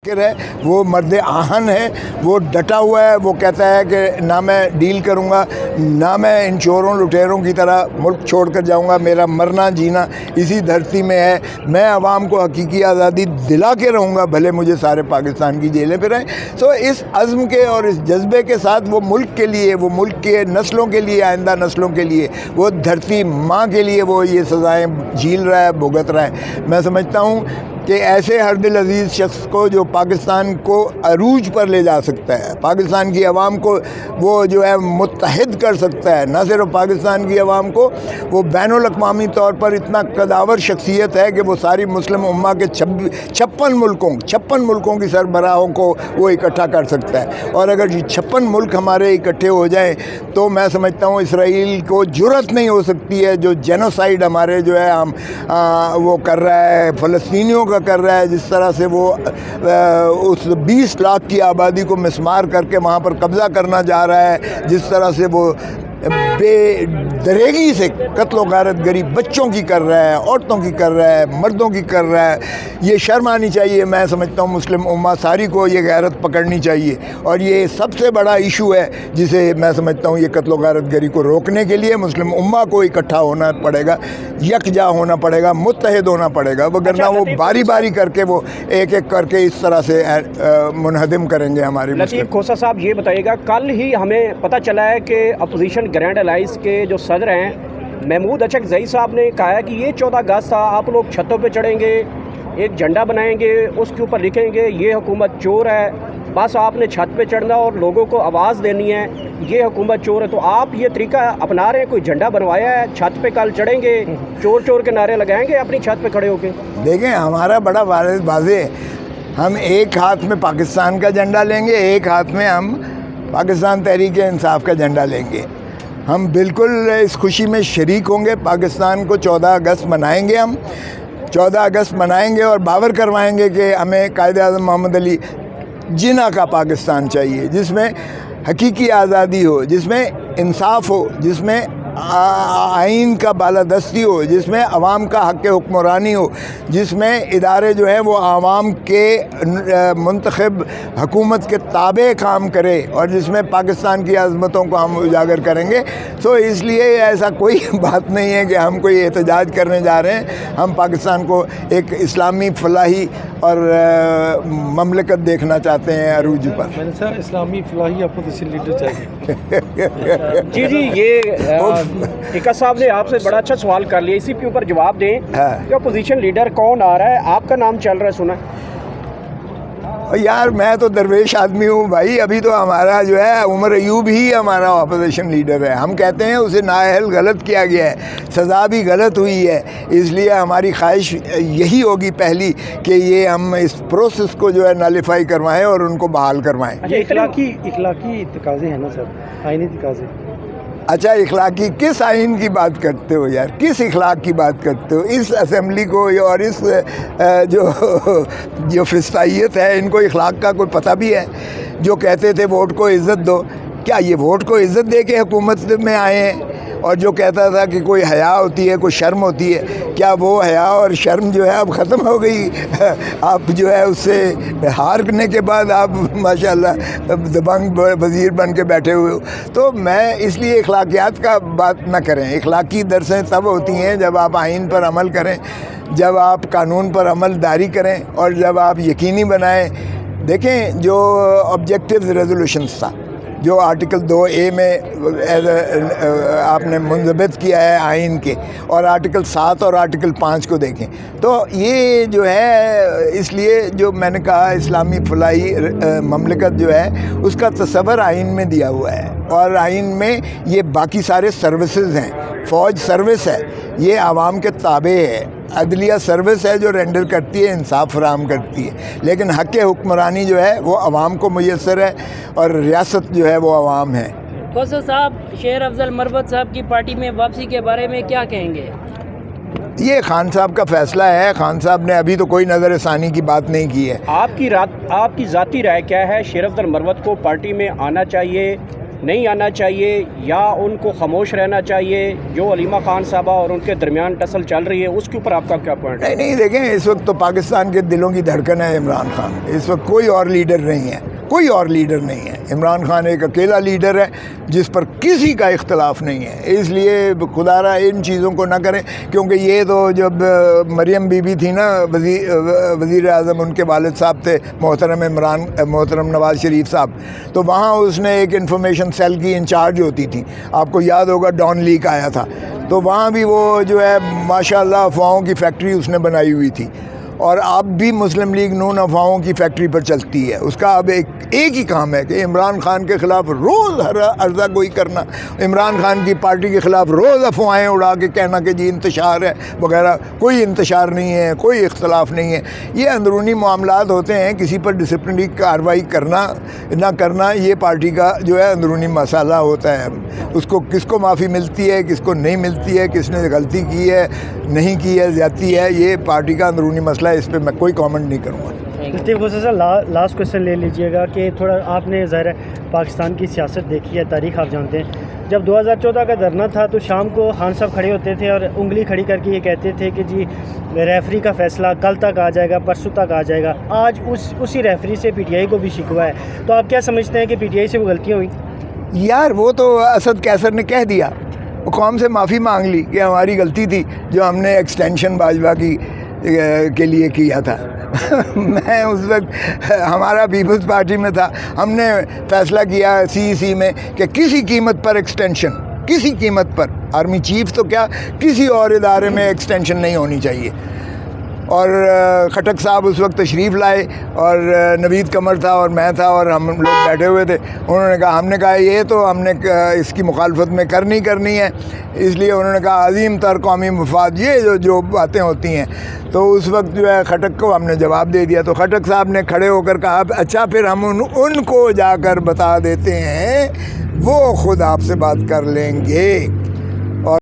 ہے، وہ مرد آہن ہے، وہ ڈٹا ہوا ہے، وہ کہتا ہے کہ نہ میں ڈیل کروں گا، نہ میں ان چوروں لٹیروں کی طرح ملک چھوڑ کر جاؤں گا، میرا مرنا جینا اسی دھرتی میں ہے، میں عوام کو حقیقی آزادی دلا کے رہوں گا، بھلے مجھے سارے پاکستان کی جیلیں پہ رہیں۔ تو اس عزم کے اور اس جذبے کے ساتھ وہ ملک کے لیے، وہ ملک کے نسلوں کے لیے، آئندہ نسلوں کے لیے، وہ دھرتی ماں کے لیے وہ یہ سزائیں جھیل رہا ہے، بھگت رہا ہے۔ میں سمجھتا ہوں کہ ایسے ہر دل عزیز شخص کو جو پاکستان کو عروج پر لے جا سکتا ہے، پاکستان کی عوام کو وہ جو ہے متحد کر سکتا ہے، نہ صرف پاکستان کی عوام کو، وہ بین الاقوامی طور پر اتنا قداور شخصیت ہے کہ وہ ساری مسلم امہ کے 56 ملکوں کی سربراہوں کو وہ اکٹھا کر سکتا ہے۔ اور اگر یہ 56 ملک ہمارے اکٹھے ہو جائیں تو میں سمجھتا ہوں اسرائیل کو جرأت نہیں ہو سکتی ہے جو جینوسائیڈ ہمارے جو ہے وہ کر رہا ہے، فلسطینیوں کا کر رہا ہے، جس طرح سے وہ اس 20 لاکھ کی آبادی کو مسمار کر کے وہاں پر قبضہ کرنا جا رہا ہے، جس طرح سے وہ بے دریغی سے قتل و غارت گری بچوں کی کر رہا ہے، عورتوں کی کر رہا ہے، مردوں کی کر رہا ہے۔ یہ شرم آنی چاہیے۔ میں سمجھتا ہوں مسلم امہ ساری کو یہ غیرت پکڑنی چاہیے، اور یہ سب سے بڑا ایشو ہے جسے میں سمجھتا ہوں یہ قتل و غارت گری کو روکنے کے لیے مسلم امہ کو اکٹھا ہونا پڑے گا، یکجا ہونا پڑے گا، متحد ہونا پڑے گا، وگرنہ وہ باری باری کر کے وہ ایک ایک کر کے اس طرح سے منہدم کریں گے ہمارے مسلم۔ لطیف کھوسہ صاحب یہ بتائیے گا، کل ہی ہمیں پتہ چلا ہے کہ اپوزیشن گرینڈ الائنس کے جو صدر ہیں محمود اچکزئی صاحب نے کہا ہے کہ یہ 14 اگست تھا، آپ لوگ چھتوں پہ چڑھیں گے، ایک جھنڈا بنائیں گے، اس کے اوپر لکھیں گے یہ حکومت چور ہے، بس آپ نے چھت پہ چڑھنا اور لوگوں کو آواز دینی ہے یہ حکومت چور ہے۔ تو آپ یہ طریقہ اپنا رہے ہیں، کوئی جھنڈا بنوایا ہے، چھت پہ کل چڑھیں گے، چور چور کے نعرے لگائیں گے اپنی چھت پہ کھڑے ہو کے؟ دیکھیں ہمارا بڑا واضح ہے، ہم ایک ہاتھ میں پاکستان کا جھنڈا لیں گے، ایک ہاتھ میں ہم پاکستان تحریک انصاف کا جھنڈا لیں گے۔ ہم بالکل اس خوشی میں شریک ہوں گے۔ پاکستان کو 14 اگست منائیں گے، ہم 14 اگست منائیں گے اور باور کروائیں گے کہ ہمیں قائد اعظم محمد علی جناح کا پاکستان چاہیے، جس میں حقیقی آزادی ہو، جس میں انصاف ہو، جس میں آئین کا بالادستی ہو، جس میں عوام کا حق حکمرانی ہو، جس میں ادارے جو ہیں وہ عوام کے منتخب حکومت کے تابع کام کرے، اور جس میں پاکستان کی عظمتوں کو ہم اجاگر کریں گے۔ تو اس لیے ایسا کوئی بات نہیں ہے کہ ہم کوئی احتجاج کرنے جا رہے ہیں۔ ہم پاکستان کو ایک اسلامی فلاحی اور مملکت دیکھنا چاہتے ہیں عروج پر۔ میں نے سر اسلامی فلاحی اپوزیشن لیڈر چاہیے۔ جی یہ ایکا صاحب نے آپ سے بڑا اچھا سوال کر لیا، اسی کے اوپر جواب دیں کہ اپوزیشن لیڈر کون آ رہا ہے؟ آپ کا نام چل رہا ہے، سنا یار میں تو درویش آدمی ہوں بھائی، ابھی تو ہمارا جو ہے عمر ایوب ہی ہمارا اپوزیشن لیڈر ہے۔ ہم کہتے ہیں اسے نااہل غلط کیا گیا ہے، سزا بھی غلط ہوئی ہے، اس لیے ہماری خواہش یہی ہوگی پہلی کہ یہ ہم اس پروسیس کو جو ہے نالیفائی کروائیں اور ان کو بحال کروائیں۔ اخلاقی تقاضے ہیں نا سر، آئینی تقاضے۔ اچھا اخلاقی کس آئین کی بات کرتے ہو یار؟ کس اخلاق کی بات کرتے ہو؟ اس اسمبلی کو اور اس جو فسطائیت ہے ان کو اخلاق کا کوئی پتہ بھی ہے؟ جو کہتے تھے ووٹ کو عزت دو، کیا یہ ووٹ کو عزت دے کے حکومت میں آئے ہیں؟ اور جو کہتا تھا کہ کوئی حیا ہوتی ہے، کوئی شرم ہوتی ہے، کیا وہ حیا اور شرم جو ہے اب ختم ہو گئی؟ آپ جو ہے اس سے ہارنے کے بعد آپ ماشاءاللہ دبنگ وزیر بن کے بیٹھے ہوئے ہو۔ تو میں اس لیے اخلاقیات کا بات نہ کریں۔ اخلاقی درسیں تب ہوتی ہیں جب آپ آئین پر عمل کریں، جب آپ قانون پر عمل داری کریں، اور جب آپ یقینی بنائیں۔ دیکھیں جو آبجیکٹیو ریزولوشنز تھا جو آرٹیکل 2A میں آپ نے منضبط کیا ہے آئین کے، اور آرٹیکل 7 اور آرٹیکل 5 کو دیکھیں تو یہ جو ہے، اس لیے جو میں نے کہا اسلامی فلاحی مملکت جو ہے اس کا تصور آئین میں دیا ہوا ہے، اور آئین میں یہ باقی سارے سروسز ہیں۔ فوج سروس ہے، یہ عوام کے تابع ہے۔ عدلیہ سروس ہے جو رینڈر کرتی ہے، انصاف فراہم کرتی ہے، لیکن حق حکمرانی جو ہے وہ عوام کو میسر ہے، اور ریاست جو ہے وہ عوام ہے۔ کھوسہ صاحب شیر افضل مروت صاحب کی پارٹی میں واپسی کے بارے میں کیا کہیں گے؟ یہ خان صاحب کا فیصلہ ہے۔ خان صاحب نے ابھی تو کوئی نظر ثانی کی بات نہیں کی ہے۔ آپ کی ذاتی رائے کیا ہے؟ شیر افضل مروت کو پارٹی میں آنا چاہیے نہیں آنا چاہیے یا ان کو خاموش رہنا چاہیے؟ جو علیمہ خان صاحبہ اور ان کے درمیان ٹسل چل رہی ہے اس کے اوپر آپ کا کیا پوائنٹ ہے؟ نہیں دیکھیں، اس وقت تو پاکستان کے دلوں کی دھڑکن ہے عمران خان. اس وقت کوئی اور لیڈر نہیں ہے، کوئی اور لیڈر نہیں ہے. عمران خان ایک اکیلا لیڈر ہے جس پر کسی کا اختلاف نہیں ہے. اس لیے خدا را ان چیزوں کو نہ کریں، کیونکہ یہ تو جب مریم بی بی تھی نا، وزیر اعظم ان کے والد صاحب تھے محترم نواز شریف صاحب، تو وہاں اس نے ایک انفارمیشن سیل کی انچارج ہوتی تھی. آپ کو یاد ہوگا ڈان لیک آیا تھا، تو وہاں بھی وہ جو ہے ماشاءاللہ افواہوں کی فیکٹری اس نے بنائی ہوئی تھی. اور اب بھی مسلم لیگ نون افواہوں کی فیکٹری پر چلتی ہے. اس کا اب ایک ہی کام ہے کہ عمران خان کے خلاف روز ہر عرضہ گوئی کرنا، عمران خان کی پارٹی کے خلاف روز افواہیں اڑا کے کہنا کہ جی انتشار ہے وغیرہ. کوئی انتشار نہیں ہے، کوئی اختلاف نہیں ہے. یہ اندرونی معاملات ہوتے ہیں. کسی پر ڈسپلنری کارروائی کرنا نہ کرنا یہ پارٹی کا جو ہے اندرونی مسئلہ ہوتا ہے. اس کو کس کو معافی ملتی ہے، کس کو نہیں ملتی ہے، کس نے غلطی کی ہے نہیں کی ہے، زیادتی ہے، یہ پارٹی کا اندرونی مسئلہ. اس پہ میں کوئی کامنٹ نہیں کروں گا. لطیف حسین صاحب، لاسٹ کویشچن لے لیجئے گا کہ تھوڑا آپ نے ظاہر ہے پاکستان کی سیاست دیکھی ہے، تاریخ آپ جانتے ہیں. جب 2014 کا دھرنا تھا تو شام کو خان صاحب کھڑے ہوتے تھے اور انگلی کھڑی کر کے یہ کہتے تھے کہ جی ریفری کا فیصلہ کل تک آ جائے گا، پرسوں تک آ جائے گا. آج اسی ریفری سے پی ٹی آئی کو بھی شکوہ ہے. تو آپ کیا سمجھتے ہیں کہ پی ٹی آئی سے وہ غلطیاں ہوئیں؟ یار وہ تو اسد کیسر نے کہہ دیا، وہ قوم سے معافی مانگ لی کہ ہماری غلطی تھی جو ہم نے ایکسٹینشن باجوہ کے لیے کیا تھا. میں اس وقت ہمارا پیپلز پارٹی میں تھا. ہم نے فیصلہ کیا سی میں کہ کسی قیمت پر ایکسٹینشن، کسی قیمت پر، آرمی چیف تو کیا کسی اور ادارے میں ایکسٹینشن نہیں ہونی چاہیے. اور خٹک صاحب اس وقت تشریف لائے اور نوید قمر تھا اور میں تھا اور ہم لوگ بیٹھے ہوئے تھے. انہوں نے کہا، ہم نے کہا یہ تو ہم نے اس کی مخالفت میں کرنی ہے. اس لیے انہوں نے کہا عظیم تر قومی مفاد، یہ جو باتیں ہوتی ہیں. تو اس وقت جو ہے خٹک کو ہم نے جواب دے دیا. تو خٹک صاحب نے کھڑے ہو کر کہا اچھا پھر ہم ان کو جا کر بتا دیتے ہیں، وہ خود آپ سے بات کر لیں گے.